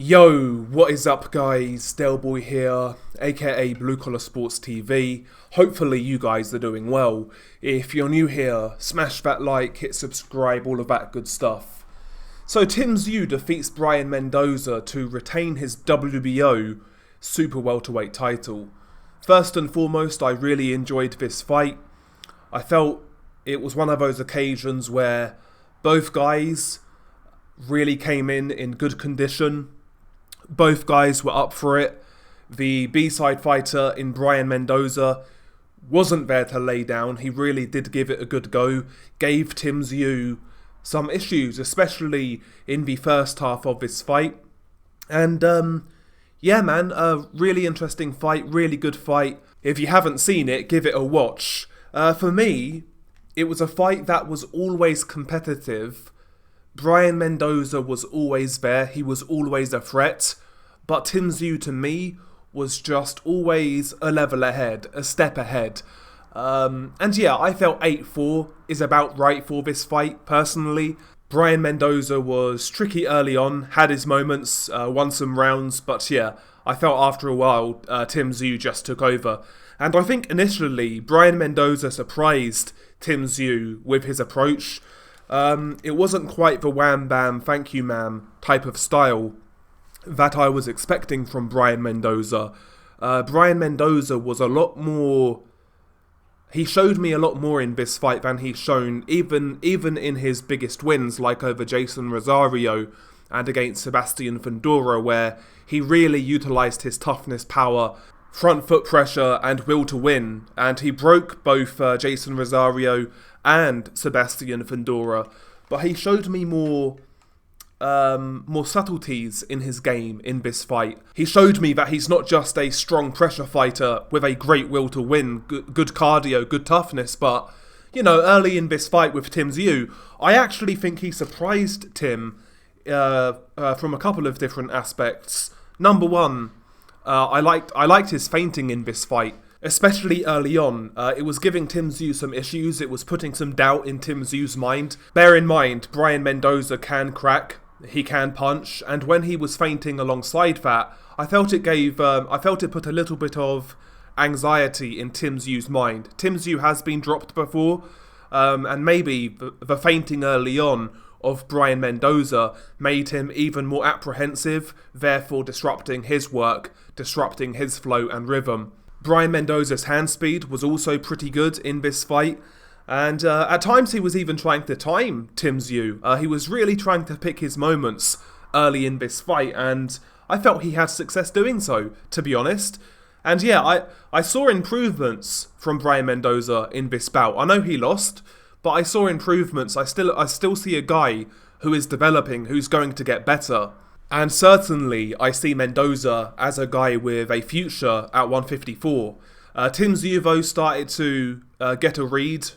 Yo, what is up guys, Delboy here, aka Blue Collar Sports TV. Hopefully you guys are doing well. If you're new here, smash that like, hit subscribe, all of that good stuff. So Tszyu defeats Brian Mendoza to retain his WBO Super Welterweight title. First and foremost, I really enjoyed this fight. I felt it was one of those occasions where both guys really came in good condition. Both guys were up for it. The B-side fighter in Brian Mendoza wasn't there to lay down. He really did give it a good go. Gave Tszyu some issues, especially in the first half of this fight. And yeah man, a really interesting fight, really good fight. If you haven't seen it, give it a watch. For me, it was a fight that was always competitive. Brian Mendoza was always there, he was always a threat, but Tszyu to me was just always a level ahead, a step ahead. And yeah, I felt 8-4 is about right for this fight, personally. Brian Mendoza was tricky early on, had his moments, won some rounds, but yeah, I felt after a while Tszyu just took over. And I think initially Brian Mendoza surprised Tszyu with his approach. It wasn't quite the wham bam thank you ma'am type of style that I was expecting from Brian Mendoza. Brian Mendoza was a lot more, he showed me a lot more in this fight than he's shown even in his biggest wins, like over Jason Rosario and against Sebastian Fundora, where he really utilised his toughness, power, front foot pressure and will to win, and he broke both Jason Rosario and Sebastian Fundora, but he showed me more subtleties in his game in this fight. He showed me that he's not just a strong pressure fighter with a great will to win, good cardio, good toughness, but, you know, early in this fight with Tszyu, I actually think he surprised Tim from a couple of different aspects. Number one, I liked his feinting in this fight. Especially early on, it was giving Tszyu some issues, it was putting some doubt in Tszyu's mind. Bear in mind, Brian Mendoza can crack, he can punch, and when he was feinting alongside that, I felt it put a little bit of anxiety in Tszyu's mind. Tszyu has been dropped before, and maybe the feinting early on of Brian Mendoza made him even more apprehensive, therefore disrupting his work, disrupting his flow and rhythm. Brian Mendoza's hand speed was also pretty good in this fight, and at times he was even trying to time Tszyu. He was really trying to pick his moments early in this fight, and I felt he had success doing so, to be honest. And yeah, I saw improvements from Brian Mendoza in this bout. I know he lost, but I saw improvements. I still see a guy who is developing, who's going to get better. And certainly, I see Mendoza as a guy with a future at 154. Tszyu, though, started to get a read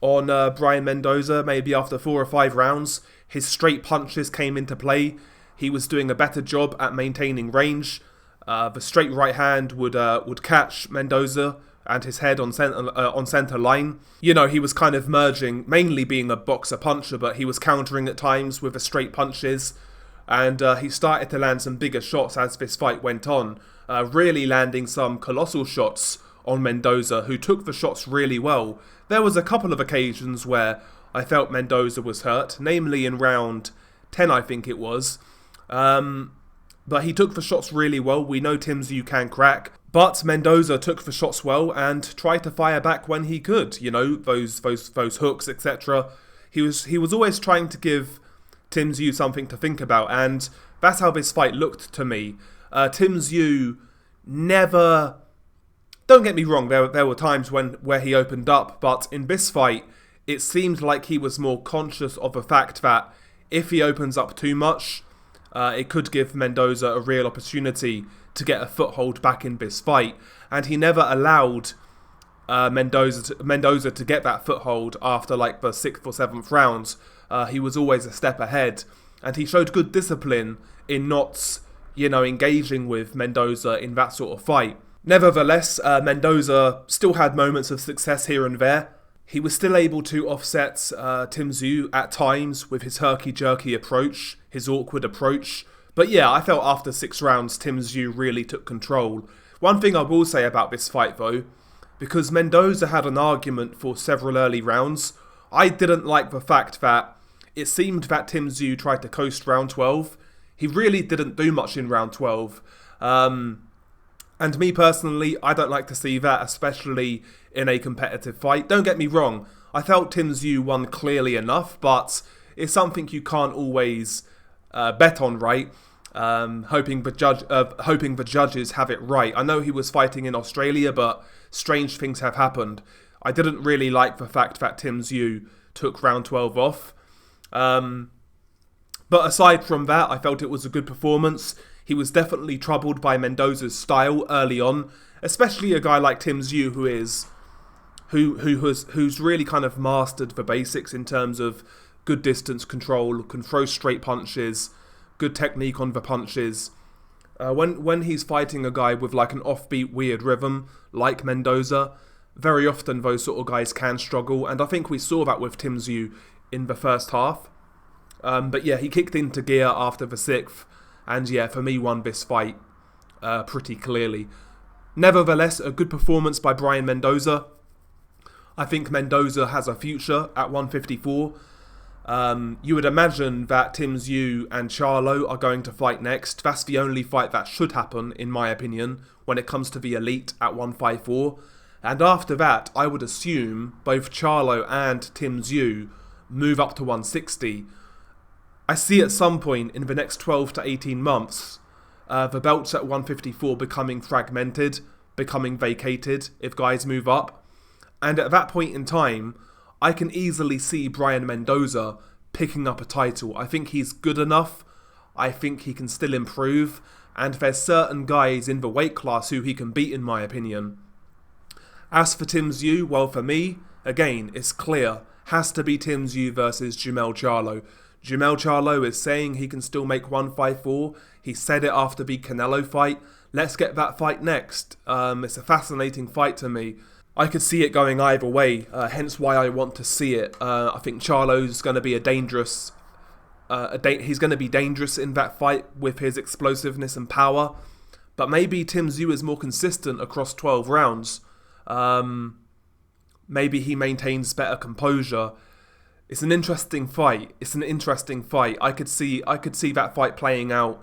on Brian Mendoza, maybe after 4 or 5 rounds. His straight punches came into play. He was doing a better job at maintaining range. The straight right hand would catch Mendoza and his head on center line. You know, he was kind of merging, mainly being a boxer-puncher, but he was countering at times with the straight punches. And he started to land some bigger shots as this fight went on, really landing some colossal shots on Mendoza, who took the shots really well. There was a couple of occasions where I felt Mendoza was hurt, namely in round 10 I think it was. But he took the shots really well. We know Tszyu can crack, but Mendoza took the shots well and tried to fire back when he could. You know, those hooks, etc. He was always trying to give Tszyu something to think about, and that's how this fight looked to me. Tszyu never, don't get me wrong, there were times where he opened up, but in this fight it seemed like he was more conscious of the fact that if he opens up too much, it could give Mendoza a real opportunity to get a foothold back in this fight, and he never allowed Mendoza to get that foothold after like the 6th or 7th rounds. He was always a step ahead, and he showed good discipline in not, you know, engaging with Mendoza in that sort of fight. Nevertheless, Mendoza still had moments of success here and there. He was still able to offset Tszyu at times with his herky-jerky approach, his awkward approach, But yeah, I felt after 6 rounds, Tszyu really took control. One thing I will say about this fight though, because Mendoza had an argument for several early rounds, I didn't like the fact that it seemed that Tszyu tried to coast round 12. He really didn't do much in round 12. And me personally, I don't like to see that, especially in a competitive fight. Don't get me wrong, I felt Tszyu won clearly enough, but it's something you can't always bet on, right? Hoping the judges have it right. I know he was fighting in Australia, but strange things have happened. I didn't really like the fact that Tszyu took round 12 off. But aside from that, I felt it was a good performance. He was definitely troubled by Mendoza's style early on, especially a guy like Tszyu who's really kind of mastered the basics in terms of good distance control, can throw straight punches, good technique on the punches. When he's fighting a guy with like an offbeat weird rhythm like Mendoza, very often those sort of guys can struggle, and I think we saw that with Tszyu in the first half. But yeah, he kicked into gear after the 6th, and yeah, for me won this fight pretty clearly. Nevertheless, a good performance by Brian Mendoza. I think Mendoza has a future at 154. You would imagine that Tszyu and Charlo are going to fight next. That's the only fight that should happen, in my opinion, when it comes to the elite at 154. And after that, I would assume both Charlo and Tszyu move up to 160. I see at some point in the next 12 to 18 months, the belts at 154 becoming fragmented, becoming vacated if guys move up. And at that point in time, I can easily see Brian Mendoza picking up a title. I think he's good enough. I think he can still improve. And there's certain guys in the weight class who he can beat, in my opinion. As for Tszyu, well, for me, again, it's clear. Has to be Tszyu versus Jermell Charlo. Jermell Charlo is saying he can still make 154. He said it after the Canelo fight. Let's get that fight next. It's a fascinating fight to me. I could see it going either way, hence why I want to see it. I think Charlo's going to be he's going to be dangerous in that fight with his explosiveness and power. But maybe Tszyu is more consistent across 12 rounds. Maybe he maintains better composure. It's an interesting fight. I could see that fight playing out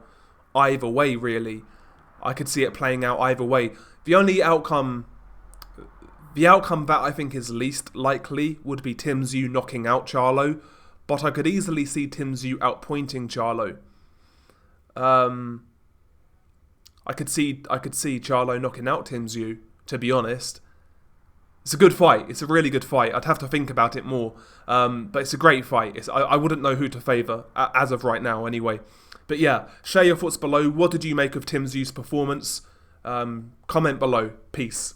either way, really. I could see it playing out either way. The outcome that I think is least likely would be Tszyu knocking out Charlo, but I could easily see Tszyu outpointing Charlo. I could see Charlo knocking out Tszyu, to be honest. It's a good fight. It's a really good fight. I'd have to think about it more. But it's a great fight. I wouldn't know who to favour, as of right now anyway. But yeah, share your thoughts below. What did you make of Tszyu's performance? Comment below. Peace.